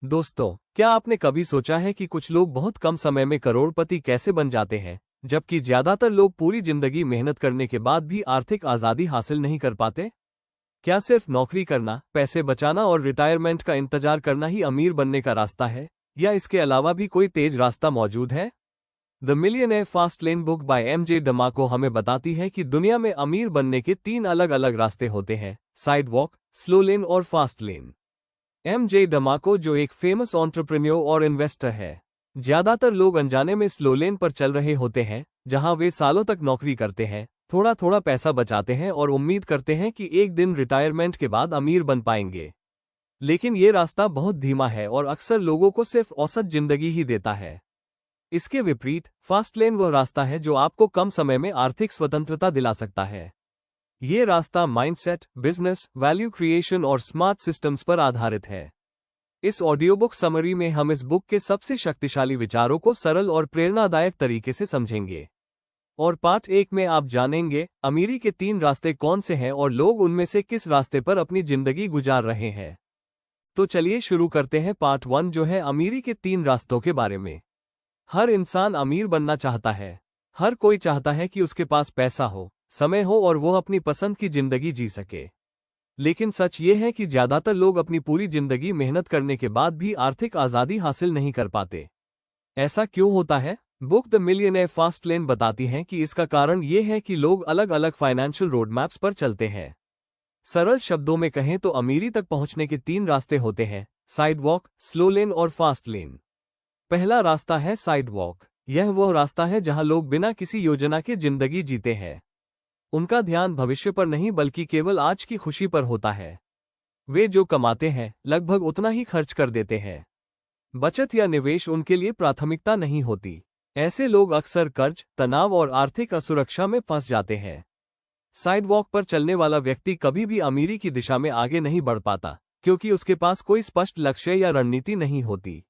दोस्तों, क्या आपने कभी सोचा है कि कुछ लोग बहुत कम समय में करोड़पति कैसे बन जाते हैं, जबकि ज्यादातर लोग पूरी जिंदगी मेहनत करने के बाद भी आर्थिक आजादी हासिल नहीं कर पाते? क्या सिर्फ नौकरी करना, पैसे बचाना और रिटायरमेंट का इंतजार करना ही अमीर बनने का रास्ता है, या इसके अलावा भी कोई तेज रास्ता मौजूद है? The millionaire fast lane book by MJ DeMarco हमें बताती है कि दुनिया में अमीर बनने के 3 अलग अलग रास्ते होते हैं: साइड वॉक, स्लो लेन और फास्ट लेन। एमजे डमाको, जो एक फेमस एंटरप्रेन्योर और इन्वेस्टर है, ज्यादातर लोग अनजाने में स्लो लेन पर चल रहे होते हैं, जहां वे सालों तक नौकरी करते हैं, थोड़ा थोड़ा पैसा बचाते हैं और उम्मीद करते हैं कि एक दिन रिटायरमेंट के बाद अमीर बन पाएंगे। लेकिन ये रास्ता बहुत धीमा है और अक्सर लोगों को सिर्फ औसत जिंदगी ही देता है। इसके विपरीत फास्ट लेन वह रास्ता है जो आपको कम समय में आर्थिक स्वतंत्रता दिला सकता है। ये रास्ता माइंडसेट, बिजनेस, वैल्यू क्रिएशन और स्मार्ट सिस्टम्स पर आधारित है। इस ऑडियोबुक समरी में हम इस बुक के सबसे शक्तिशाली विचारों को सरल और प्रेरणादायक तरीके से समझेंगे। और पार्ट 1 में आप जानेंगे अमीरी के 3 रास्ते कौन से हैं और लोग उनमें से किस रास्ते पर अपनी जिंदगी गुजार रहे हैं। तो चलिए शुरू करते हैं पार्ट 1, जो है अमीरी के 3 रास्तों के बारे में। हर इंसान अमीर बनना चाहता है। हर कोई चाहता है कि उसके पास पैसा हो, समय हो और वो अपनी पसंद की जिंदगी जी सके। लेकिन सच ये है कि ज्यादातर लोग अपनी पूरी जिंदगी मेहनत करने के बाद भी आर्थिक आजादी हासिल नहीं कर पाते। ऐसा क्यों होता है? बुक द मिलियनेयर फास्ट लेन बताती है कि इसका कारण ये है कि लोग अलग अलग फाइनेंशियल रोडमैप्स पर चलते हैं। सरल शब्दों में कहें तो अमीरी तक पहुंचने के 3 रास्ते होते हैं: साइड वॉक, स्लो लेन और फास्ट लेन। पहला रास्ता है साइड वॉक। यह वह रास्ता है जहां लोग बिना किसी योजना के जिंदगी जीते हैं। उनका ध्यान भविष्य पर नहीं बल्कि केवल आज की खुशी पर होता है। वे जो कमाते हैं लगभग उतना ही खर्च कर देते हैं। बचत या निवेश उनके लिए प्राथमिकता नहीं होती। ऐसे लोग अक्सर कर्ज, तनाव और आर्थिक असुरक्षा में फंस जाते हैं। साइड वॉक पर चलने वाला व्यक्ति कभी भी अमीरी की दिशा में आगे नहीं बढ़ पाता, क्योंकि उसके पास कोई स्पष्ट लक्ष्य या रणनीति नहीं होती।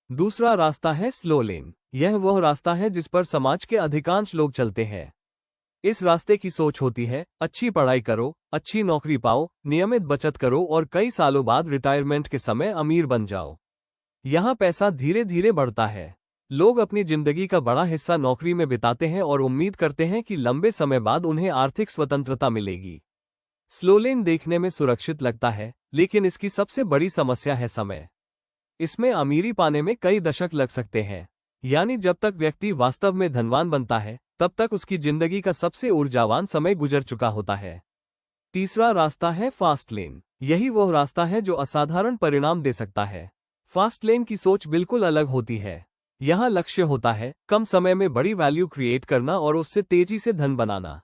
दूसरा रास्ता है स्लो लेन। यह वह रास्ता है जिस पर समाज के अधिकांश लोग चलते हैं। इस रास्ते की सोच होती है: अच्छी पढ़ाई करो, अच्छी नौकरी पाओ, नियमित बचत करो और कई सालों बाद रिटायरमेंट के समय अमीर बन जाओ। यहाँ पैसा धीरे धीरे बढ़ता है। लोग अपनी जिंदगी का बड़ा हिस्सा नौकरी में बिताते हैं और उम्मीद करते हैं कि लंबे समय बाद उन्हें आर्थिक स्वतंत्रता मिलेगी। स्लो लेन देखने में सुरक्षित लगता है, लेकिन इसकी सबसे बड़ी समस्या है समय। इसमें अमीरी पाने में कई दशक लग सकते हैं। यानी जब तक व्यक्ति वास्तव में धनवान बनता है, तब तक उसकी जिंदगी का सबसे ऊर्जावान समय गुजर चुका होता है। तीसरा रास्ता है फास्ट लेन। यही वह रास्ता है जो असाधारण परिणाम दे सकता है। फास्ट लेन की सोच बिल्कुल अलग होती है। यहाँ लक्ष्य होता है कम समय में बड़ी वैल्यू क्रिएट करना और उससे तेजी से धन बनाना।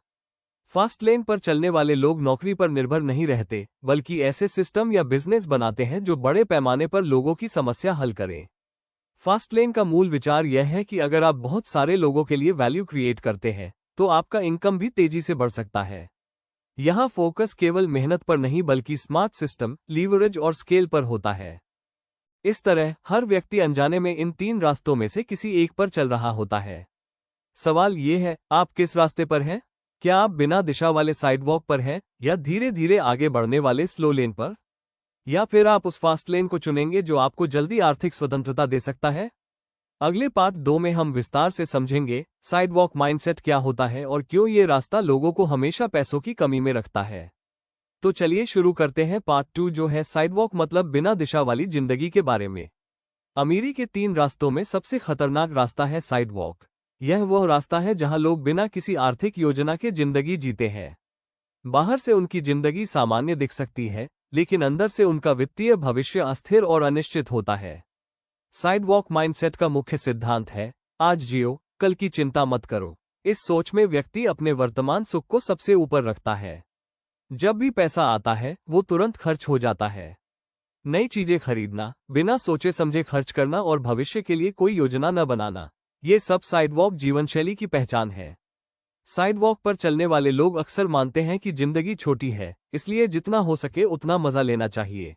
फास्ट लेन पर चलने वाले लोग नौकरी पर निर्भर नहीं रहते, बल्कि ऐसे सिस्टम या बिजनेस बनाते हैं जो बड़े पैमाने पर लोगों की समस्या हल करें। फास्ट लेन का मूल विचार यह है कि अगर आप बहुत सारे लोगों के लिए वैल्यू क्रिएट करते हैं, तो आपका इनकम भी तेजी से बढ़ सकता है। यहाँ फोकस केवल मेहनत पर नहीं बल्कि स्मार्ट सिस्टम, लीवरेज और स्केल पर होता है। इस तरह हर व्यक्ति अनजाने में इन 3 रास्तों में से किसी एक पर चल रहा होता है। सवाल ये है, आप किस रास्ते पर हैं? क्या आप बिना दिशा वाले साइडवॉक पर हैं, या धीरे धीरे आगे बढ़ने वाले स्लो लेन पर? या फिर आप उस फास्ट लेन को चुनेंगे जो आपको जल्दी आर्थिक स्वतंत्रता दे सकता है? अगले पार्ट 2 में हम विस्तार से समझेंगे साइडवॉक माइंडसेट क्या होता है और क्यों ये रास्ता लोगों को हमेशा पैसों की कमी में रखता है। तो चलिए शुरू करते हैं पार्ट 2, जो है साइडवॉक मतलब बिना दिशा वाली जिंदगी के बारे में। अमीरी के 3 रास्तों में सबसे खतरनाक रास्ता है साइडवॉक। यह वह रास्ता है जहां लोग बिना किसी आर्थिक योजना के जिंदगी जीते हैं। बाहर से उनकी जिंदगी सामान्य दिख सकती है, लेकिन अंदर से उनका वित्तीय भविष्य अस्थिर और अनिश्चित होता है। साइडवॉक माइंडसेट का मुख्य सिद्धांत है: आज जियो, कल की चिंता मत करो। इस सोच में व्यक्ति अपने वर्तमान सुख को सबसे ऊपर रखता है। जब भी पैसा आता है, वो तुरंत खर्च हो जाता है। नई चीजें खरीदना, बिना सोचे समझे खर्च करना और भविष्य के लिए कोई योजना न बनाना, ये सब साइडवॉक जीवनशैली की पहचान है। साइडवॉक पर चलने वाले लोग अक्सर मानते हैं कि जिंदगी छोटी है, इसलिए जितना हो सके उतना मजा लेना चाहिए।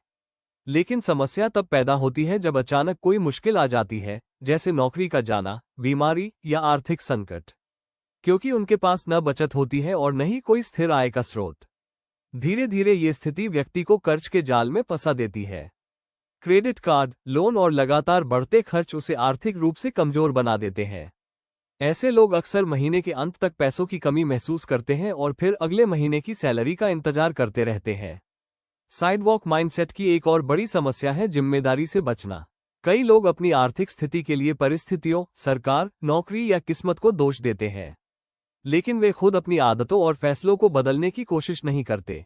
लेकिन समस्या तब पैदा होती है जब अचानक कोई मुश्किल आ जाती है, जैसे नौकरी का जाना, बीमारी या आर्थिक संकट। क्योंकि उनके पास न बचत होती है और न ही कोई स्थिर आय का स्रोत। धीरे धीरे ये स्थिति व्यक्ति को कर्ज के जाल में फंसा देती है। क्रेडिट कार्ड, लोन और लगातार बढ़ते खर्च उसे आर्थिक रूप से कमजोर बना देते हैं। ऐसे लोग अक्सर महीने के अंत तक पैसों की कमी महसूस करते हैं और फिर अगले महीने की सैलरी का इंतजार करते रहते हैं। साइडवॉक माइंडसेट की एक और बड़ी समस्या है जिम्मेदारी से बचना। कई लोग अपनी आर्थिक स्थिति के लिए परिस्थितियों, सरकार, नौकरी या किस्मत को दोष देते हैं, लेकिन वे खुद अपनी आदतों और फैसलों को बदलने की कोशिश नहीं करते।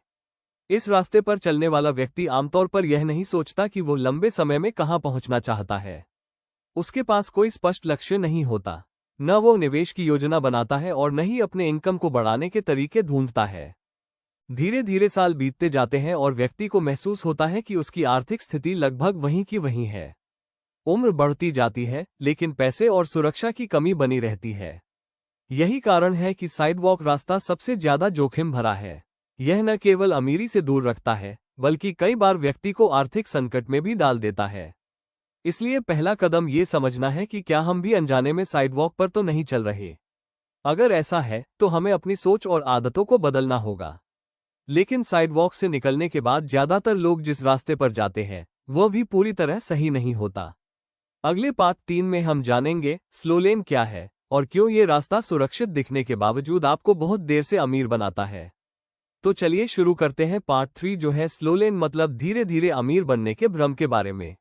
इस रास्ते पर चलने वाला व्यक्ति आमतौर पर यह नहीं सोचता कि वो लंबे समय में कहां पहुंचना चाहता है। उसके पास कोई स्पष्ट लक्ष्य नहीं होता, न वो निवेश की योजना बनाता है और न ही अपने इनकम को बढ़ाने के तरीके ढूंढता है। धीरे धीरे साल बीतते जाते हैं और व्यक्ति को महसूस होता है कि उसकी आर्थिक स्थिति लगभग वहीं की वहीं है। उम्र बढ़ती जाती है, लेकिन पैसे और सुरक्षा की कमी बनी रहती है। यही कारण है कि साइडवॉक रास्ता सबसे ज्यादा जोखिम भरा है। यह न केवल अमीरी से दूर रखता है, बल्कि कई बार व्यक्ति को आर्थिक संकट में भी डाल देता है। इसलिए पहला कदम ये समझना है कि क्या हम भी अनजाने में साइडवॉक पर तो नहीं चल रहे। अगर ऐसा है, तो हमें अपनी सोच और आदतों को बदलना होगा। लेकिन साइडवॉक से निकलने के बाद ज्यादातर लोग जिस रास्ते पर जाते हैं, वह भी पूरी तरह सही नहीं होता। अगले पार्ट 3 में हम जानेंगे स्लो लेन क्या है और क्यों ये रास्ता सुरक्षित दिखने के बावजूद आपको बहुत देर से अमीर बनाता है। तो चलिए शुरू करते हैं पार्ट 3, जो है स्लो लेन, मतलब धीरे धीरे अमीर बनने के भ्रम के बारे में।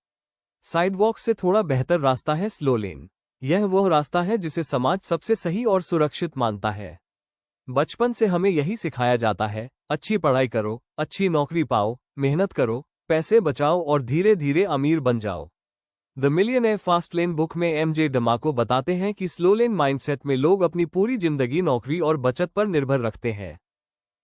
साइडवॉक से थोड़ा बेहतर रास्ता है स्लो लेन। यह वह रास्ता है जिसे समाज सबसे सही और सुरक्षित मानता है। बचपन से हमें यही सिखाया जाता है, अच्छी पढ़ाई करो, अच्छी नौकरी पाओ, मेहनत करो, पैसे बचाओ और धीरे धीरे अमीर बन जाओ। The millionaire fast lane book में एमजे डमाको बताते हैं कि स्लो लेन माइंडसेट में लोग अपनी पूरी जिंदगी नौकरी और बचत पर निर्भर रखते हैं।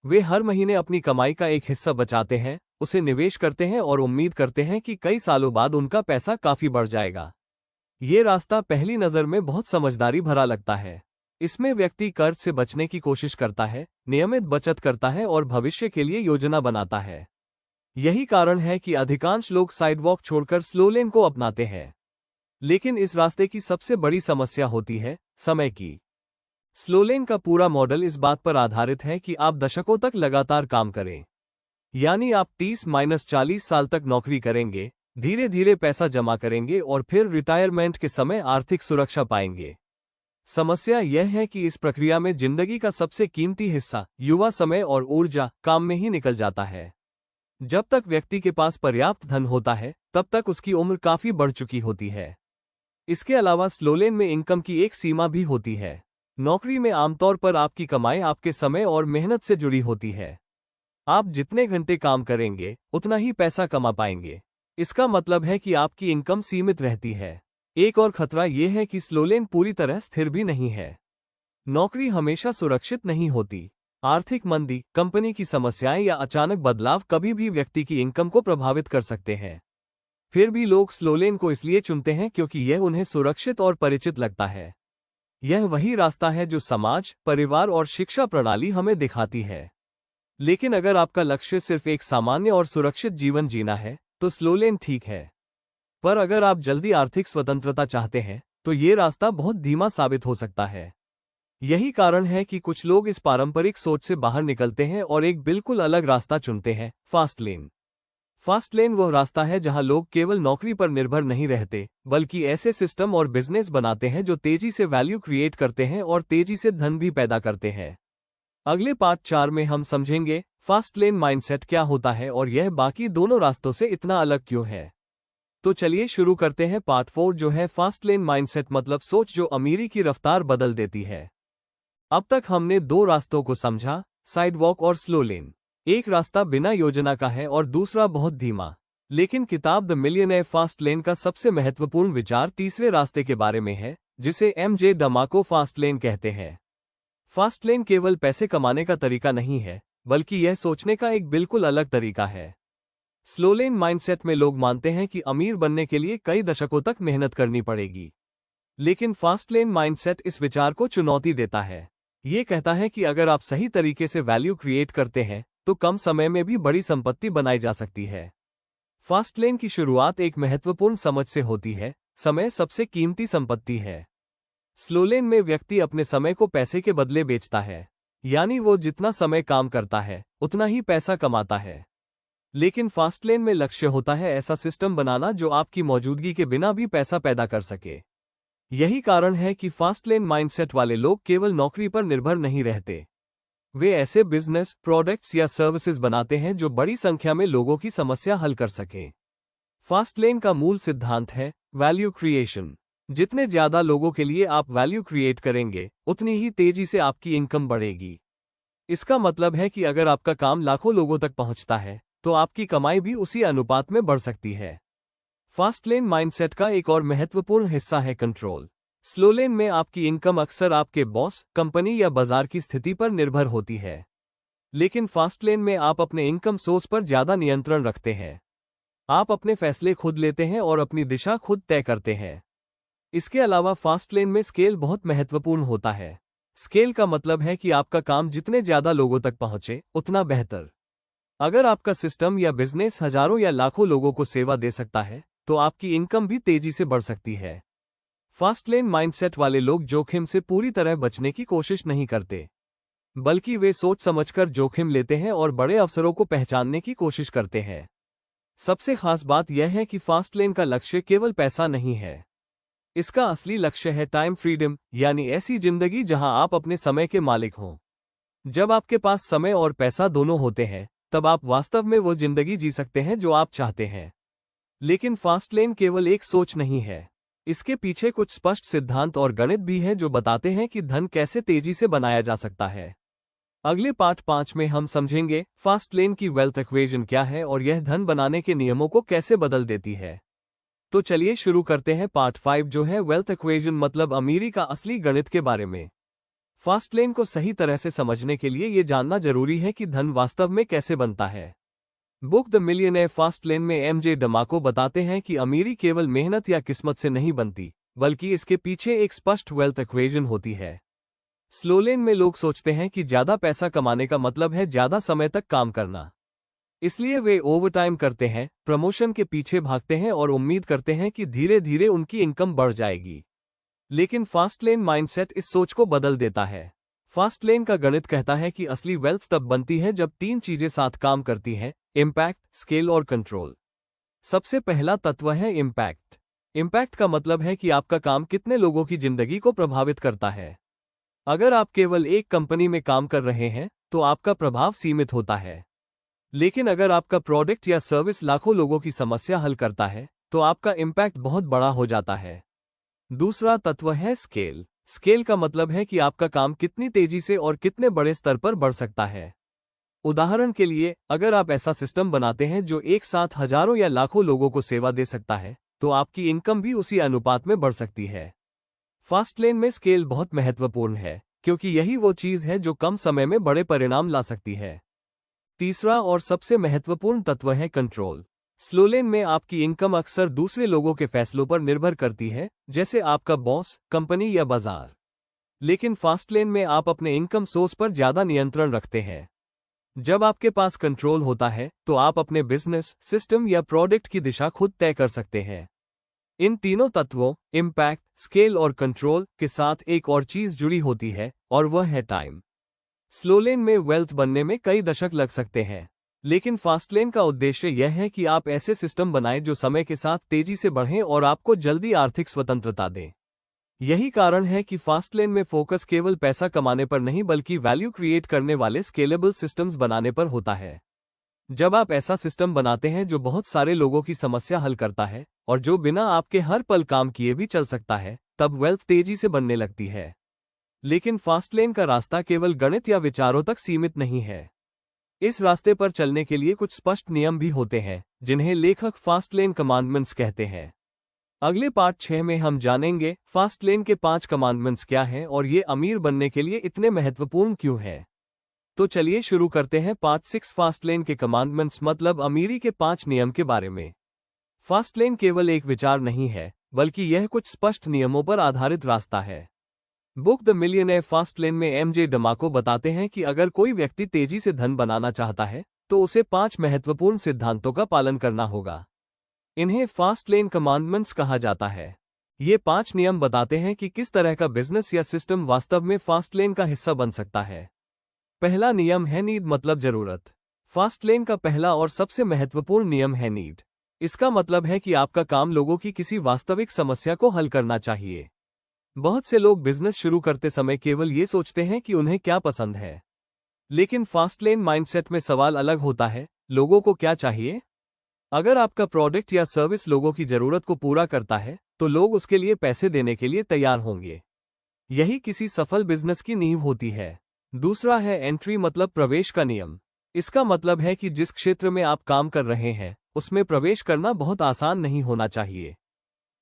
वे हर महीने अपनी कमाई का एक हिस्सा बचाते हैं, उसे निवेश करते हैं और उम्मीद करते हैं कि कई सालों बाद उनका पैसा काफी बढ़ जाएगा। ये रास्ता पहली नज़र में बहुत समझदारी भरा लगता है। इसमें व्यक्ति कर्ज से बचने की कोशिश करता है, नियमित बचत करता है और भविष्य के लिए योजना बनाता है। यही कारण है कि अधिकांश लोग साइडवॉक छोड़कर स्लो लेन को अपनाते हैं। लेकिन इस रास्ते की सबसे बड़ी समस्या होती है समय की। स्लो लेन का पूरा मॉडल इस बात पर आधारित है कि आप दशकों तक लगातार काम करें। यानी आप 30-40 साल तक नौकरी करेंगे, धीरे धीरे पैसा जमा करेंगे और फिर रिटायरमेंट के समय आर्थिक सुरक्षा पाएंगे। समस्या यह है कि इस प्रक्रिया में जिंदगी का सबसे कीमती हिस्सा, युवा समय और ऊर्जा, काम में ही निकल जाता है। जब तक व्यक्ति के पास पर्याप्त धन होता है, तब तक उसकी उम्र काफी बढ़ चुकी होती है। इसके अलावा स्लो लेन में इनकम की एक सीमा भी होती है। नौकरी में आमतौर पर आपकी कमाई आपके समय और मेहनत से जुड़ी होती है। आप जितने घंटे काम करेंगे, उतना ही पैसा कमा पाएंगे। इसका मतलब है कि आपकी इनकम सीमित रहती है। एक और खतरा यह है कि स्लो लेन पूरी तरह स्थिर भी नहीं है। नौकरी हमेशा सुरक्षित नहीं होती। आर्थिक मंदी, कंपनी की समस्याएं या अचानक बदलाव कभी भी व्यक्ति की इनकम को प्रभावित कर सकते हैं। फिर भी लोग स्लो लेन को इसलिए चुनते हैं क्योंकि यह उन्हें सुरक्षित और परिचित लगता है। यह वही रास्ता है जो समाज, परिवार और शिक्षा प्रणाली हमें दिखाती है। लेकिन अगर आपका लक्ष्य सिर्फ एक सामान्य और सुरक्षित जीवन जीना है, तो स्लो लेन ठीक है। पर अगर आप जल्दी आर्थिक स्वतंत्रता चाहते हैं, तो ये रास्ता बहुत धीमा साबित हो सकता है। यही कारण है कि कुछ लोग इस पारंपरिक सोच से बाहर निकलते हैं और एक बिल्कुल अलग रास्ता चुनते हैं, फास्ट लेन। फास्ट लेन वह रास्ता है जहां लोग केवल नौकरी पर निर्भर नहीं रहते, बल्कि ऐसे सिस्टम और बिजनेस बनाते हैं जो तेजी से वैल्यू क्रिएट करते हैं और तेजी से धन भी पैदा करते हैं। अगले पार्ट 4 में हम समझेंगे फास्ट लेन माइंडसेट क्या होता है और यह बाकी दोनों रास्तों से इतना अलग क्यों है। तो चलिए शुरू करते हैं पार्ट 4, जो है फास्ट लेन माइंडसेट, मतलब सोच जो अमीरी की रफ्तार बदल देती है। अब तक हमने दो रास्तों को समझा, साइडवॉक और स्लो लेन। एक रास्ता बिना योजना का है और दूसरा बहुत धीमा। लेकिन किताब द मिलियनेयर फास्ट लेन का सबसे महत्वपूर्ण विचार तीसरे रास्ते के बारे में है, जिसे एमजे डमाको फास्ट लेन कहते हैं। फास्ट लेन केवल पैसे कमाने का तरीका नहीं है, बल्कि यह सोचने का एक बिल्कुल अलग तरीका है। स्लो लेन माइंडसेट में लोग मानते हैं कि अमीर बनने के लिए कई दशकों तक मेहनत करनी पड़ेगी। लेकिन फास्ट लेन माइंडसेट इस विचार को चुनौती देता है। ये कहता है कि अगर आप सही तरीके से वैल्यू क्रिएट करते हैं, तो कम समय में भी बड़ी संपत्ति बनाई जा सकती है। फास्ट लेन की शुरुआत एक महत्वपूर्ण समझ से होती है, समय सबसे कीमती संपत्ति है। स्लो लेन में व्यक्ति अपने समय को पैसे के बदले बेचता है, यानी वो जितना समय काम करता है, उतना ही पैसा कमाता है। लेकिन फास्ट लेन में लक्ष्य होता है ऐसा सिस्टम बनाना जो आपकी मौजूदगी के बिना भी पैसा पैदा कर सके। यही कारण है कि फास्ट लेन माइंडसेट वाले लोग केवल नौकरी पर निर्भर नहीं रहते। वे ऐसे बिजनेस, प्रोडक्ट्स या सर्विसेज बनाते हैं जो बड़ी संख्या में लोगों की समस्या हल कर सकें। फास्ट लेन का मूल सिद्धांत है वैल्यू क्रिएशन। जितने ज्यादा लोगों के लिए आप वैल्यू क्रिएट करेंगे, उतनी ही तेजी से आपकी इनकम बढ़ेगी। इसका मतलब है कि अगर आपका काम लाखों लोगों तक पहुंचता है, तो आपकी कमाई भी उसी अनुपात में बढ़ सकती है। फास्ट लेन माइंडसेट का एक और महत्वपूर्ण हिस्सा है कंट्रोल। स्लो लेन में आपकी इनकम अक्सर आपके बॉस, कंपनी या बाजार की स्थिति पर निर्भर होती है। लेकिन फास्ट लेन में आप अपने इनकम सोर्स पर ज्यादा नियंत्रण रखते हैं। आप अपने फैसले खुद लेते हैं और अपनी दिशा खुद तय करते हैं। इसके अलावा फास्ट लेन में स्केल बहुत महत्वपूर्ण होता है। स्केल का मतलब है कि आपका काम जितने ज्यादा लोगों तक पहुंचे, उतना बेहतर। अगर आपका सिस्टम या बिजनेस हजारों या लाखों लोगों को सेवा दे सकता है, तो आपकी इनकम भी तेजी से बढ़ सकती है। फास्ट लेन माइंडसेट वाले लोग जोखिम से पूरी तरह बचने की कोशिश नहीं करते, बल्कि वे सोच समझकर जोखिम लेते हैं और बड़े अवसरों को पहचानने की कोशिश करते हैं। सबसे खास बात यह है कि फास्ट लेन का लक्ष्य केवल पैसा नहीं है। इसका असली लक्ष्य है टाइम फ्रीडम, यानी ऐसी जिंदगी जहां आप अपने समय के मालिक हों। जब आपके पास समय और पैसा दोनों होते हैं, तब आप वास्तव में वो जिंदगी जी सकते हैं जो आप चाहते हैं। लेकिन फास्ट लेन केवल एक सोच नहीं है। इसके पीछे कुछ स्पष्ट सिद्धांत और गणित भी हैं जो बताते हैं कि धन कैसे तेजी से बनाया जा सकता है। अगले पार्ट 5 में हम समझेंगे फास्ट लेन की वेल्थ इक्वेशन क्या है और यह धन बनाने के नियमों को कैसे बदल देती है। तो चलिए शुरू करते हैं पार्ट 5, जो है वेल्थ इक्वेशन, मतलब अमीरी का असली गणित के बारे में। फास्ट लेन को सही तरह से समझने के लिए यह जानना जरूरी है कि धन वास्तव में कैसे बनता है। बुक द मिलियनेयर फास्ट लेन में एमजे डमाको बताते हैं कि अमीरी केवल मेहनत या किस्मत से नहीं बनती, बल्कि इसके पीछे एक स्पष्ट वेल्थ इक्वेशन होती है। स्लो लेन में लोग सोचते हैं कि ज्यादा पैसा कमाने का मतलब है ज्यादा समय तक काम करना। इसलिए वे ओवरटाइम करते हैं, प्रमोशन के पीछे भागते हैं और उम्मीद करते हैं कि धीरे धीरे उनकी इनकम बढ़ जाएगी। लेकिन फास्ट लेन माइंडसेट इस सोच को बदल देता है। फास्ट लेन का गणित कहता है कि असली वेल्थ तब बनती है जब 3 चीजें साथ काम करती हैं: इम्पैक्ट, स्केल और कंट्रोल। सबसे पहला तत्व है इम्पैक्ट। इम्पैक्ट का मतलब है कि आपका काम कितने लोगों की जिंदगी को प्रभावित करता है। अगर आप केवल एक कंपनी में काम कर रहे हैं, तो आपका प्रभाव सीमित होता है। लेकिन अगर आपका प्रोडक्ट या सर्विस लाखों लोगों की समस्या हल करता है, तो आपका इम्पैक्ट बहुत बड़ा हो जाता है। दूसरा तत्व है स्केल। स्केल का मतलब है कि आपका काम कितनी तेजी से और कितने बड़े स्तर पर बढ़ सकता है। उदाहरण के लिए, अगर आप ऐसा सिस्टम बनाते हैं जो एक साथ हजारों या लाखों लोगों को सेवा दे सकता है, तो आपकी इनकम भी उसी अनुपात में बढ़ सकती है। फास्ट लेन में स्केल बहुत महत्वपूर्ण है, क्योंकि यही वो चीज है जो कम समय में बड़े परिणाम ला सकती है। तीसरा और सबसे महत्वपूर्ण तत्व है कंट्रोल। स्लो लेन में आपकी इनकम अक्सर दूसरे लोगों के फैसलों पर निर्भर करती है, जैसे आपका बॉस, कंपनी या बाजार। लेकिन फास्ट लेन में आप अपने इनकम सोर्स पर ज्यादा नियंत्रण रखते हैं। जब आपके पास कंट्रोल होता है, तो आप अपने बिजनेस, सिस्टम या प्रोडक्ट की दिशा खुद तय कर सकते हैं। इन तीनों तत्वों, इम्पैक्ट, स्केल और कंट्रोल के साथ एक और चीज जुड़ी होती है, और वह है टाइम। स्लो लेन में वेल्थ बनने में कई दशक लग सकते हैं, लेकिन फास्ट लेन का उद्देश्य यह है कि आप ऐसे सिस्टम बनाएं जो समय के साथ तेजी से बढ़ें और आपको जल्दी आर्थिक स्वतंत्रता दें। यही कारण है कि फास्ट लेन में फोकस केवल पैसा कमाने पर नहीं, बल्कि वैल्यू क्रिएट करने वाले स्केलेबल सिस्टम्स बनाने पर होता है। जब आप ऐसा सिस्टम बनाते हैं जो बहुत सारे लोगों की समस्या हल करता है और जो बिना आपके हर पल काम किए भी चल सकता है, तब वेल्थ तेजी से बनने लगती है। लेकिन फास्ट लेन का रास्ता केवल गणित या विचारों तक सीमित नहीं है। इस रास्ते पर चलने के लिए कुछ स्पष्ट नियम भी होते हैं, जिन्हें लेखक फास्ट लेन कमांडमेंट्स कहते हैं। अगले पार्ट 6 में हम जानेंगे फास्ट लेन के 5 कमांडमेंट्स क्या हैं और ये अमीर बनने के लिए इतने महत्वपूर्ण क्यों हैं। तो चलिए शुरू करते हैं पार्ट 6, फास्ट लेन के कमांडमेंट्स, मतलब अमीरी के 5 नियम के बारे में। फास्ट लेन केवल एक विचार नहीं है, बल्कि यह कुछ स्पष्ट नियमों पर आधारित रास्ता है। बुक द मिलियनेयर फास्ट लेन में एमजे डमाको बताते हैं कि अगर कोई व्यक्ति तेजी से धन बनाना चाहता है, तो उसे 5 महत्वपूर्ण सिद्धांतों का पालन करना होगा। इन्हें फास्ट लेन कमांडमेंट्स कहा जाता है। ये 5 नियम बताते हैं कि किस तरह का बिजनेस या सिस्टम वास्तव में फास्ट लेन का हिस्सा बन सकता है। पहला नियम है नीड, मतलब जरूरत। फास्ट लेन का पहला और सबसे महत्वपूर्ण नियम है नीड। इसका मतलब है कि आपका काम लोगों की किसी वास्तविक समस्या को हल करना चाहिए। बहुत से लोग बिजनेस शुरू करते समय केवल ये सोचते हैं कि उन्हें क्या पसंद है, लेकिन फास्ट लेन माइंडसेट में सवाल अलग होता है, लोगों को क्या चाहिए? अगर आपका प्रोडक्ट या सर्विस लोगों की जरूरत को पूरा करता है, तो लोग उसके लिए पैसे देने के लिए तैयार होंगे। यही किसी सफल बिजनेस की नींव होती है। दूसरा है एंट्री मतलब प्रवेश का नियम। इसका मतलब है कि जिस क्षेत्र में आप काम कर रहे हैं, उसमें प्रवेश करना बहुत आसान नहीं होना चाहिए।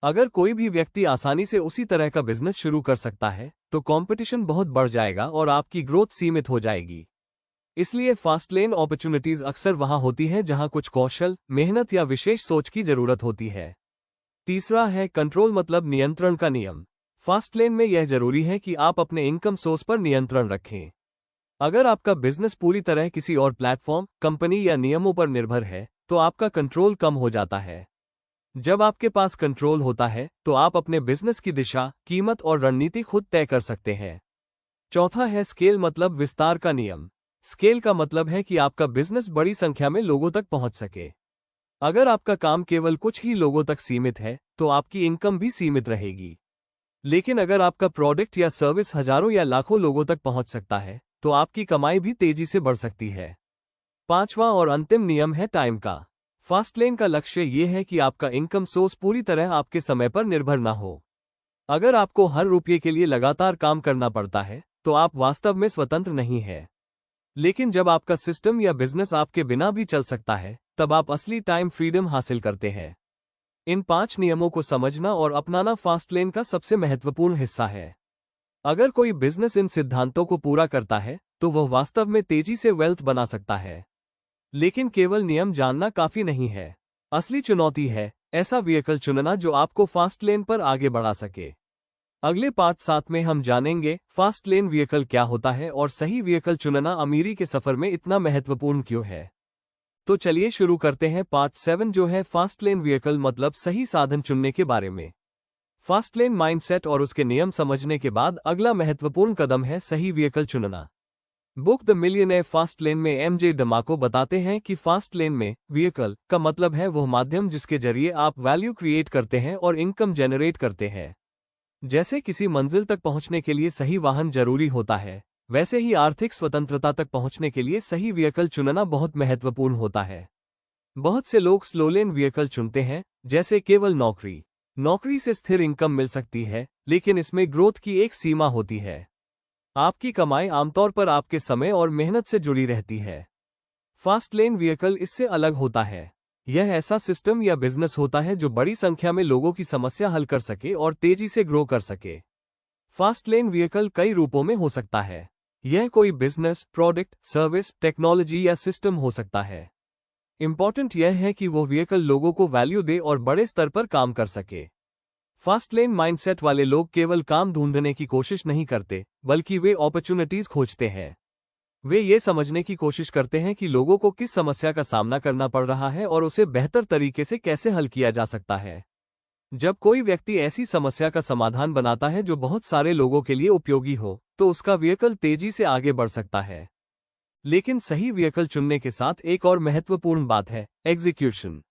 अगर कोई भी व्यक्ति आसानी से उसी तरह का बिजनेस शुरू कर सकता है, तो कंपटीशन बहुत बढ़ जाएगा और आपकी ग्रोथ सीमित हो जाएगी। इसलिए फास्ट लेन अपॉर्चुनिटीज अक्सर वहां होती है जहां कुछ कौशल, मेहनत या विशेष सोच की जरूरत होती है। तीसरा है कंट्रोल मतलब नियंत्रण का नियम। फास्ट लेन में यह जरूरी है कि आप अपने इनकम सोर्स पर नियंत्रण रखें। अगर आपका बिजनेस पूरी तरह किसी और प्लेटफॉर्म, कंपनी या नियमों पर निर्भर है, तो आपका कंट्रोल कम हो जाता है। जब आपके पास कंट्रोल होता है, तो आप अपने बिजनेस की दिशा, कीमत और रणनीति खुद तय कर सकते हैं। चौथा है स्केल मतलब विस्तार का नियम। स्केल का मतलब है कि आपका बिजनेस बड़ी संख्या में लोगों तक पहुंच सके। अगर आपका काम केवल कुछ ही लोगों तक सीमित है, तो आपकी इनकम भी सीमित रहेगी। लेकिन अगर आपका प्रोडक्ट या सर्विस हजारों या लाखों लोगों तक पहुंच सकता है, तो आपकी कमाई भी तेजी से बढ़ सकती है। पांचवा और अंतिम नियम है टाइम का। फास्ट लेन का लक्ष्य यह है कि आपका इनकम सोर्स पूरी तरह आपके समय पर निर्भर ना हो। अगर आपको हर रुपये के लिए लगातार काम करना पड़ता है, तो आप वास्तव में स्वतंत्र नहीं हैं। लेकिन जब आपका सिस्टम या बिजनेस आपके बिना भी चल सकता है, तब आप असली टाइम फ्रीडम हासिल करते हैं। इन 5 नियमों को समझना और अपनाना फास्ट लेन का सबसे महत्वपूर्ण हिस्सा है। अगर कोई बिजनेस इन सिद्धांतों को पूरा करता है, तो वह वास्तव में तेजी से वेल्थ बना सकता है। लेकिन केवल नियम जानना काफी नहीं है। असली चुनौती है ऐसा व्हीकल चुनना जो आपको फास्ट लेन पर आगे बढ़ा सके। अगले पार्ट 7 में हम जानेंगे फास्ट लेन व्हीकल क्या होता है और सही व्हीकल चुनना अमीरी के सफर में इतना महत्वपूर्ण क्यों है। तो चलिए शुरू करते हैं पार्ट 7 जो है फास्ट लेन व्हीकल मतलब सही साधन चुनने के बारे में। फास्ट लेन माइंडसेट और उसके नियम समझने के बाद अगला महत्वपूर्ण कदम है सही व्हीकल चुनना। बुक द मिलियनेयर फास्ट लेन में एमजे डमाको बताते हैं कि फास्ट लेन में व्हीकल का मतलब है वह माध्यम जिसके जरिए आप वैल्यू क्रिएट करते हैं और इनकम जनरेट करते हैं। जैसे किसी मंजिल तक पहुंचने के लिए सही वाहन जरूरी होता है, वैसे ही आर्थिक स्वतंत्रता तक पहुंचने के लिए सही व्हीकल चुनना बहुत महत्वपूर्ण होता है। बहुत से लोग स्लो लेन व्हीकल चुनते हैं, जैसे केवल नौकरी से स्थिर इनकम मिल सकती है, लेकिन इसमें ग्रोथ की एक सीमा होती है। आपकी कमाई आमतौर पर आपके समय और मेहनत से जुड़ी रहती है। फास्ट लेन व्हीकल इससे अलग होता है। यह ऐसा सिस्टम या बिजनेस होता है जो बड़ी संख्या में लोगों की समस्या हल कर सके और तेजी से ग्रो कर सके। फास्ट लेन व्हीकल कई रूपों में हो सकता है। यह कोई बिजनेस, प्रोडक्ट, सर्विस, टेक्नोलॉजी या सिस्टम हो सकता है। इंपॉर्टेंट यह है कि वो व्हीकल लोगों को वैल्यू दे और बड़े स्तर पर काम कर सके। फास्ट लेन माइंडसेट वाले लोग केवल काम ढूंढने की कोशिश नहीं करते, बल्कि वे अपॉर्चुनिटीज खोजते हैं। वे ये समझने की कोशिश करते हैं कि लोगों को किस समस्या का सामना करना पड़ रहा है और उसे बेहतर तरीके से कैसे हल किया जा सकता है। जब कोई व्यक्ति ऐसी समस्या का समाधान बनाता है जो बहुत सारे लोगों के लिए उपयोगी हो, तो उसका व्हीकल तेजी से आगे बढ़ सकता है। लेकिन सही व्हीकल चुनने के साथ एक और महत्वपूर्ण बात है, एग्जीक्यूशन।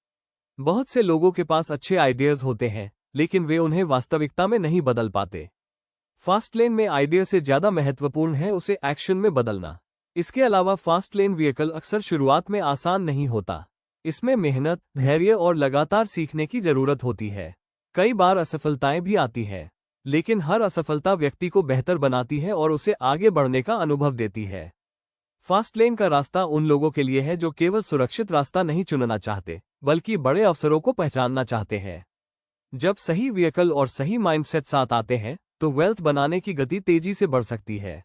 बहुत से लोगों के पास अच्छे आइडियाज होते हैं, लेकिन वे उन्हें वास्तविकता में नहीं बदल पाते। फास्ट लेन में आइडिया से ज्यादा महत्वपूर्ण है उसे एक्शन में बदलना। इसके अलावा फास्ट लेन व्हीकल अक्सर शुरुआत में आसान नहीं होता। इसमें मेहनत, धैर्य और लगातार सीखने की जरूरत होती है। कई बार असफलताएं भी आती हैं, लेकिन हर असफलता व्यक्ति को बेहतर बनाती है और उसे आगे बढ़ने का अनुभव देती है। फास्ट लेन का रास्ता उन लोगों के लिए है जो केवल सुरक्षित रास्ता नहीं चुनना चाहते, बल्कि बड़े अवसरों को पहचानना चाहते हैं। जब सही व्हीकल और सही माइंडसेट साथ आते हैं, तो वेल्थ बनाने की गति तेजी से बढ़ सकती है।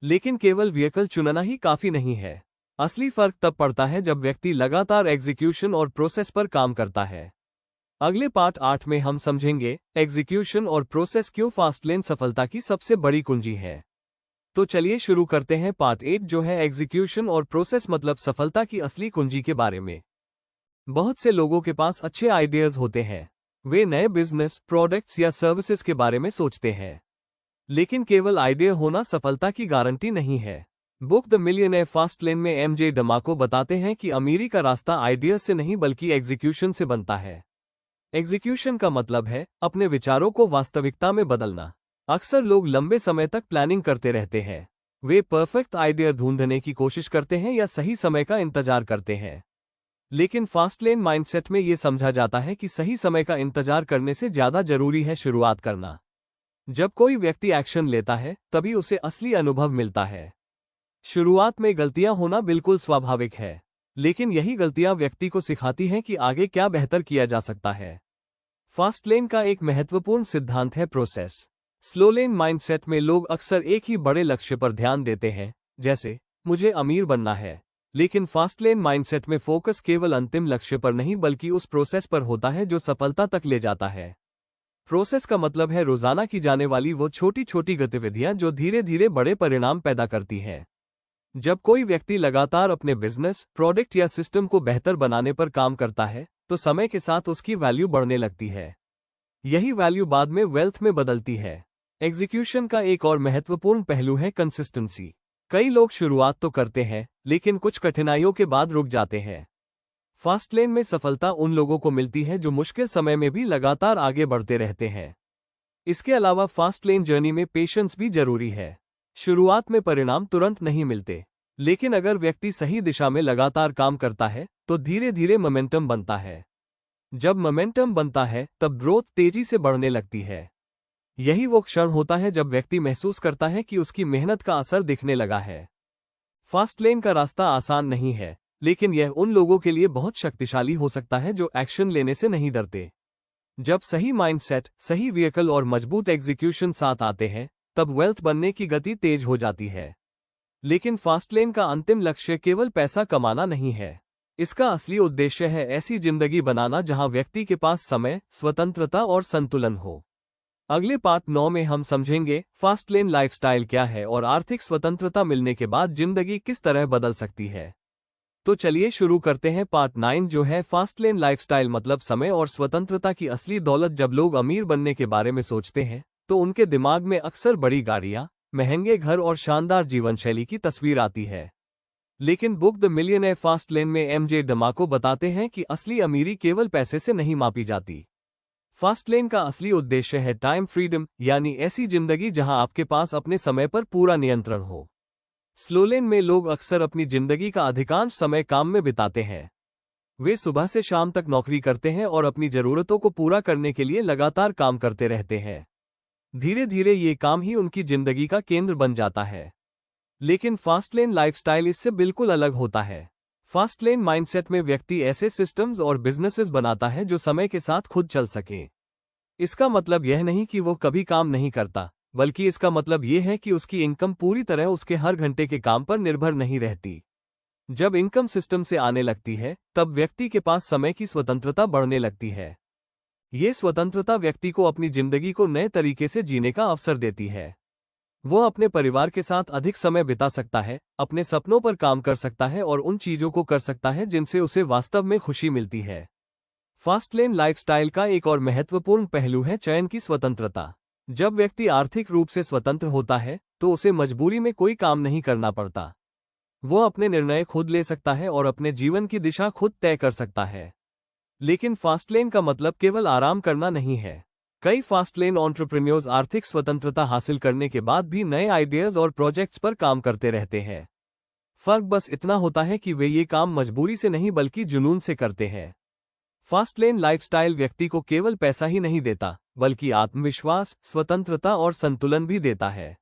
लेकिन केवल व्हीकल चुनना ही काफी नहीं है। असली फर्क तब पड़ता है जब व्यक्ति लगातार एग्जीक्यूशन और प्रोसेस पर काम करता है। अगले पार्ट 8 में हम समझेंगे एग्जीक्यूशन और प्रोसेस क्यों फास्ट लेन सफलता की सबसे बड़ी कुंजी है। तो चलिए शुरू करते हैं पार्ट 8 जो है एग्जीक्यूशन और प्रोसेस मतलब सफलता की असली कुंजी के बारे में। बहुत से लोगों के पास अच्छे आइडियाज होते हैं। वे नए बिजनेस, प्रोडक्ट्स या सर्विसेज के बारे में सोचते हैं। लेकिन केवल आइडिया होना सफलता की गारंटी नहीं है। बुक द मिलियनेयर फास्ट लेन में एमजे डमाको बताते हैं कि अमीरी का रास्ता आइडिया से नहीं बल्कि एग्जीक्यूशन से बनता है। एग्जीक्यूशन का मतलब है अपने विचारों को वास्तविकता में बदलना। अक्सर लोग लंबे समय तक प्लानिंग करते रहते हैं। वे परफेक्ट आइडिया ढूंढने की कोशिश करते हैं या सही समय का इंतजार करते हैं। लेकिन फास्ट लेन माइंडसेट में यह समझा जाता है कि सही समय का इंतजार करने से ज्यादा जरूरी है शुरुआत करना। जब कोई व्यक्ति एक्शन लेता है तभी उसे असली अनुभव मिलता है। शुरुआत में गलतियां होना बिल्कुल स्वाभाविक है, लेकिन यही गलतियां व्यक्ति को सिखाती हैं कि आगे क्या बेहतर किया जा सकता है। फास्ट लेन का एक महत्वपूर्ण सिद्धांत है प्रोसेस। स्लो लेन माइंडसेट में लोग अक्सर एक ही बड़े लक्ष्य पर ध्यान देते हैं, जैसे मुझे अमीर बनना है। लेकिन फास्ट लेन माइंडसेट में फोकस केवल अंतिम लक्ष्य पर नहीं बल्कि उस प्रोसेस पर होता है जो सफलता तक ले जाता है। प्रोसेस का मतलब है रोजाना की जाने वाली वो छोटी छोटी गतिविधियां जो धीरे धीरे बड़े परिणाम पैदा करती हैं। जब कोई व्यक्ति लगातार अपने बिजनेस, प्रोडक्ट या सिस्टम को बेहतर बनाने पर काम करता है तो समय के साथ उसकी वैल्यू बढ़ने लगती है। यही वैल्यू बाद में वेल्थ में बदलती है। एग्जीक्यूशन का एक और महत्वपूर्ण पहलू है कंसिस्टेंसी। कई लोग शुरुआत तो करते हैं लेकिन कुछ कठिनाइयों के बाद रुक जाते हैं। फास्ट लेन में सफलता उन लोगों को मिलती है जो मुश्किल समय में भी लगातार आगे बढ़ते रहते हैं। इसके अलावा फास्ट लेन जर्नी में पेशेंस भी जरूरी है। शुरुआत में परिणाम तुरंत नहीं मिलते, लेकिन अगर व्यक्ति सही दिशा में लगातार काम करता है तो धीरे धीरे मोमेंटम बनता है। जब मोमेंटम बनता है तब ग्रोथ तेजी से बढ़ने लगती है। यही वो क्षण होता है जब व्यक्ति महसूस करता है कि उसकी मेहनत का असर दिखने लगा है। फास्ट लेन का रास्ता आसान नहीं है, लेकिन यह उन लोगों के लिए बहुत शक्तिशाली हो सकता है जो एक्शन लेने से नहीं डरते। जब सही माइंडसेट, सही व्हीकल और मजबूत एग्जीक्यूशन साथ आते हैं तब वेल्थ बनने की गति तेज हो जाती है। लेकिन फास्ट लेन का अंतिम लक्ष्य केवल पैसा कमाना नहीं है। इसका असली उद्देश्य है ऐसी जिंदगी बनाना जहां व्यक्ति के पास समय, स्वतंत्रता और संतुलन हो। अगले पार्ट 9 में हम समझेंगे फास्ट लेन लाइफस्टाइल क्या है और आर्थिक स्वतंत्रता मिलने के बाद जिंदगी किस तरह बदल सकती है। तो चलिए शुरू करते हैं पार्ट 9 जो है फास्ट लेन लाइफस्टाइल, मतलब समय और स्वतंत्रता की असली दौलत। जब लोग अमीर बनने के बारे में सोचते हैं तो उनके दिमाग में अक्सर बड़ी गाड़ियां, महंगे घर और शानदार जीवनशैली की तस्वीर आती है। लेकिन बुक द मिलियनेयर फास्ट लेन में एमजे डमाको बताते हैं कि असली अमीरी केवल पैसे से नहीं मापी जाती। फास्ट लेन का असली उद्देश्य है टाइम फ्रीडम, यानी ऐसी जिंदगी जहां आपके पास अपने समय पर पूरा नियंत्रण हो। स्लो लेन में लोग अक्सर अपनी जिंदगी का अधिकांश समय काम में बिताते हैं। वे सुबह से शाम तक नौकरी करते हैं और अपनी जरूरतों को पूरा करने के लिए लगातार काम करते रहते हैं। धीरे धीरे ये काम ही उनकी जिंदगी का केंद्र बन जाता है। लेकिन फास्ट लेन लाइफस्टाइल इससे बिल्कुल अलग होता है। फास्ट लेन माइंडसेट में व्यक्ति ऐसे सिस्टम्स और बिजनेसेस बनाता है जो समय के साथ खुद चल सके। इसका मतलब यह नहीं कि वो कभी काम नहीं करता, बल्कि इसका मतलब यह है कि उसकी इनकम पूरी तरह उसके हर घंटे के काम पर निर्भर नहीं रहती। जब इनकम सिस्टम से आने लगती है तब व्यक्ति के पास समय की स्वतंत्रता बढ़ने लगती है। ये स्वतंत्रता व्यक्ति को अपनी जिंदगी को नए तरीके से जीने का अवसर देती है। वो अपने परिवार के साथ अधिक समय बिता सकता है, अपने सपनों पर काम कर सकता है और उन चीजों को कर सकता है जिनसे उसे वास्तव में खुशी मिलती है। फास्ट लेन लाइफस्टाइल का एक और महत्वपूर्ण पहलू है चयन की स्वतंत्रता। जब व्यक्ति आर्थिक रूप से स्वतंत्र होता है तो उसे मजबूरी में कोई काम नहीं करना पड़ता। वो अपने निर्णय खुद ले सकता है और अपने जीवन की दिशा खुद तय कर सकता है। लेकिन फास्ट लेन का मतलब केवल आराम करना नहीं है। कई फास्ट लेन एंटरप्रेन्योर्स आर्थिक स्वतंत्रता हासिल करने के बाद भी नए आइडियाज और प्रोजेक्ट्स पर काम करते रहते हैं। फर्क बस इतना होता है कि वे ये काम मजबूरी से नहीं बल्कि जुनून से करते हैं। फास्ट लेन लाइफस्टाइल व्यक्ति को केवल पैसा ही नहीं देता, बल्कि आत्मविश्वास, स्वतंत्रता और संतुलन भी देता है।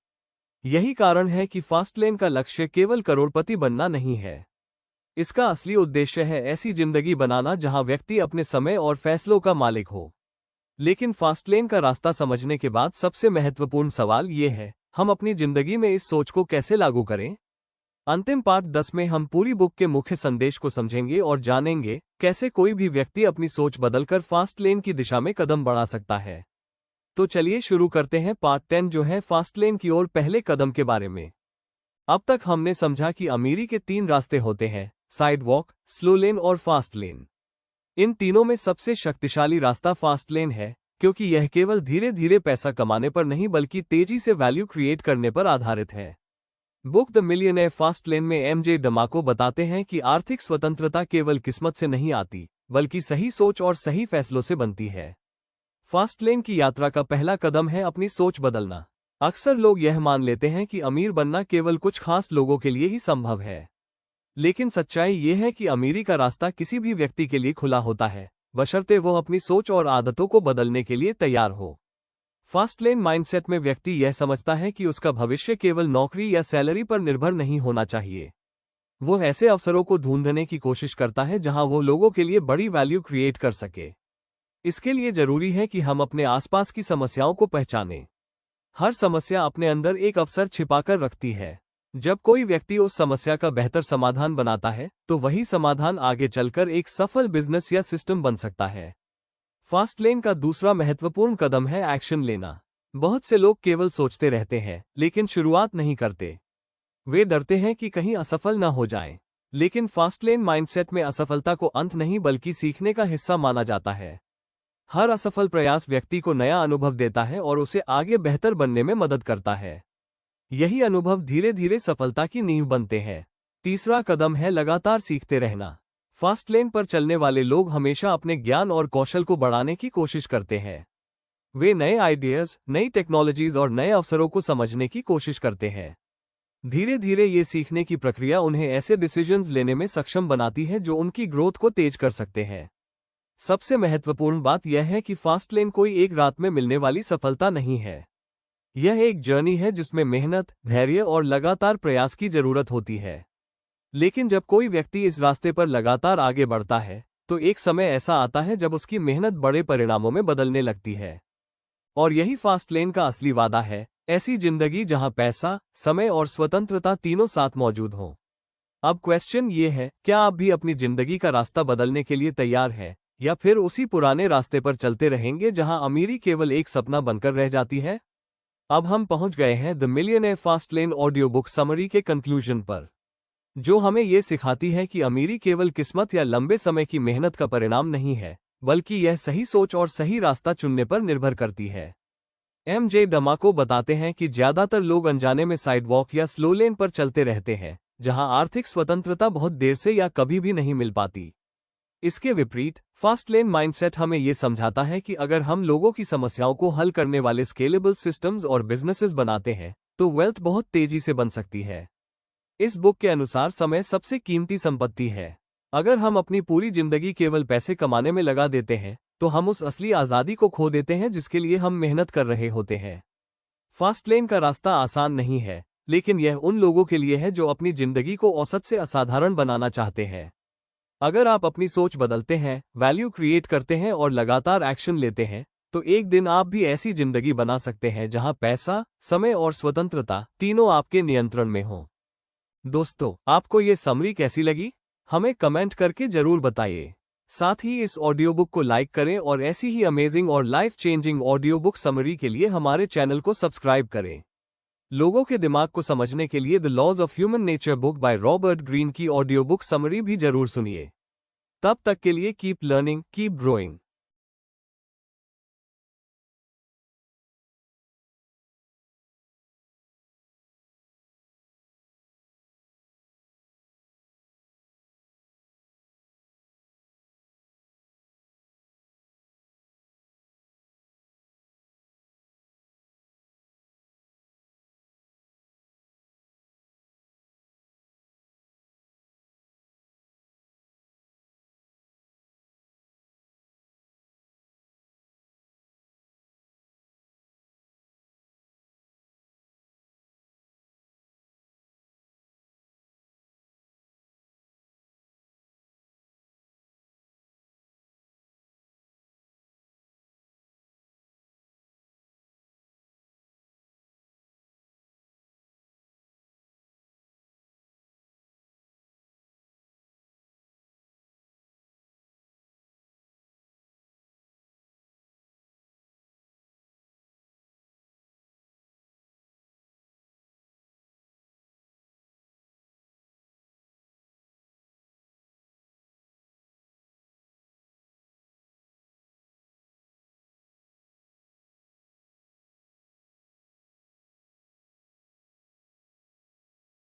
यही कारण है कि फास्ट लेन का लक्ष्य केवल करोड़पति बनना नहीं है। इसका असली उद्देश्य है ऐसी जिंदगी बनाना जहां व्यक्ति अपने समय और फैसलों का मालिक हो। लेकिन फास्ट लेन का रास्ता समझने के बाद सबसे महत्वपूर्ण सवाल ये है, हम अपनी जिंदगी में इस सोच को कैसे लागू करें? अंतिम पार्ट 10 में हम पूरी बुक के मुख्य संदेश को समझेंगे और जानेंगे कैसे कोई भी व्यक्ति अपनी सोच बदलकर फास्ट लेन की दिशा में कदम बढ़ा सकता है। तो चलिए शुरू करते हैं पार्ट 10 जो है फास्ट लेन की ओर पहले कदम के बारे में। अब तक हमने समझा कि अमीरी के 3 रास्ते होते हैं, साइड वॉक, स्लो लेन और फास्ट लेन। इन तीनों में सबसे शक्तिशाली रास्ता फास्ट लेन है, क्योंकि यह केवल धीरे धीरे पैसा कमाने पर नहीं बल्कि तेजी से वैल्यू क्रिएट करने पर आधारित है। बुक द मिलियनेयर फास्ट लेन में एमजे डमाको बताते हैं कि आर्थिक स्वतंत्रता केवल किस्मत से नहीं आती, बल्कि सही सोच और सही फैसलों से बनती है। फास्ट लेन की यात्रा का पहला कदम है अपनी सोच बदलना। अक्सर लोग यह मान लेते हैं कि अमीर बनना केवल कुछ खास लोगों के लिए ही संभव है। लेकिन सच्चाई ये है कि अमीरी का रास्ता किसी भी व्यक्ति के लिए खुला होता है, बशर्ते वो अपनी सोच और आदतों को बदलने के लिए तैयार हो। फास्ट लेन माइंडसेट में व्यक्ति यह समझता है कि उसका भविष्य केवल नौकरी या सैलरी पर निर्भर नहीं होना चाहिए। वो ऐसे अवसरों को ढूंढने की कोशिश करता है जहां वो लोगों के लिए बड़ी वैल्यू क्रिएट कर सके। इसके लिए जरूरी है कि हम अपने आसपास की समस्याओं को पहचानें। हर समस्या अपने अंदर एक अवसर छिपाकर रखती है। जब कोई व्यक्ति उस समस्या का बेहतर समाधान बनाता है, तो वही समाधान आगे चलकर एक सफल बिजनेस या सिस्टम बन सकता है। फास्ट लेन का दूसरा महत्वपूर्ण कदम है एक्शन लेना। बहुत से लोग केवल सोचते रहते हैं, लेकिन शुरुआत नहीं करते। वे डरते हैं कि कहीं असफल न हो जाएं। लेकिन फास्ट लेन माइंडसेट में असफलता को अंत नहीं बल्कि सीखने का हिस्सा माना जाता है। हर असफल प्रयास व्यक्ति को नया अनुभव देता है और उसे आगे बेहतर बनने में मदद करता है। यही अनुभव धीरे धीरे सफलता की नींव बनते हैं। तीसरा कदम है लगातार सीखते रहना। फास्ट लेन पर चलने वाले लोग हमेशा अपने ज्ञान और कौशल को बढ़ाने की कोशिश करते हैं। वे नए आइडियाज, नई टेक्नोलॉजीज और नए अवसरों को समझने की कोशिश करते हैं। धीरे धीरे ये सीखने की प्रक्रिया उन्हें ऐसे डिसीजंस लेने में सक्षम बनाती है जो उनकी ग्रोथ को तेज कर सकते हैं। सबसे महत्वपूर्ण बात यह है कि फास्ट लेन कोई एक रात में मिलने वाली सफलता नहीं है। यह एक जर्नी है जिसमें मेहनत, धैर्य और लगातार प्रयास की जरूरत होती है। लेकिन जब कोई व्यक्ति इस रास्ते पर लगातार आगे बढ़ता है, तो एक समय ऐसा आता है जब उसकी मेहनत बड़े परिणामों में बदलने लगती है। और यही फास्ट लेन का असली वादा है, ऐसी जिंदगी जहां पैसा, समय और स्वतंत्रता तीनों साथ मौजूद हों। अब क्वेश्चन ये है, क्या आप भी अपनी जिंदगी का रास्ता बदलने के लिए तैयार हैं, या फिर उसी पुराने रास्ते पर चलते रहेंगे जहां अमीरी केवल एक सपना बनकर रह जाती है? अब हम पहुंच गए हैं the millionaire fast lane audio book summary के कंक्लूजन पर, जो हमें ये सिखाती है कि अमीरी केवल किस्मत या लंबे समय की मेहनत का परिणाम नहीं है, बल्कि यह सही सोच और सही रास्ता चुनने पर निर्भर करती है। एमजे डमाको बताते हैं कि ज्यादातर लोग अनजाने में साइडवॉक या स्लो लेन पर चलते रहते हैं, जहां आर्थिक स्वतंत्रता बहुत देर से या कभी भी नहीं मिल पाती। इसके विपरीत फास्ट लेन माइंडसेट हमें यह समझाता है कि अगर हम लोगों की समस्याओं को हल करने वाले स्केलेबल सिस्टम्स और बिजनेसेस बनाते हैं, तो वेल्थ बहुत तेजी से बन सकती है। इस बुक के अनुसार समय सबसे कीमती संपत्ति है। अगर हम अपनी पूरी जिंदगी केवल पैसे कमाने में लगा देते हैं, तो हम उस असली आज़ादी को खो देते हैं जिसके लिए हम मेहनत कर रहे होते हैं। फास्ट लेन का रास्ता आसान नहीं है, लेकिन यह उन लोगों के लिए है जो अपनी जिंदगी को औसत से असाधारण बनाना चाहते हैं। अगर आप अपनी सोच बदलते हैं, वैल्यू क्रिएट करते हैं और लगातार एक्शन लेते हैं, तो एक दिन आप भी ऐसी जिंदगी बना सकते हैं जहां पैसा, समय और स्वतंत्रता तीनों आपके नियंत्रण में हों। दोस्तों, आपको ये समरी कैसी लगी? हमें कमेंट करके जरूर बताइए। साथ ही इस ऑडियो बुक को लाइक करें और ऐसी ही अमेजिंग और life changing audio book summary के लिए हमारे चैनल को सब्सक्राइब करें। लोगों के दिमाग को समझने के लिए the laws of human nature book by Robert Greene की ऑडियो बुक समरी भी जरूर सुनिए। तब तक के लिए कीप लर्निंग, कीप ग्रोइंग।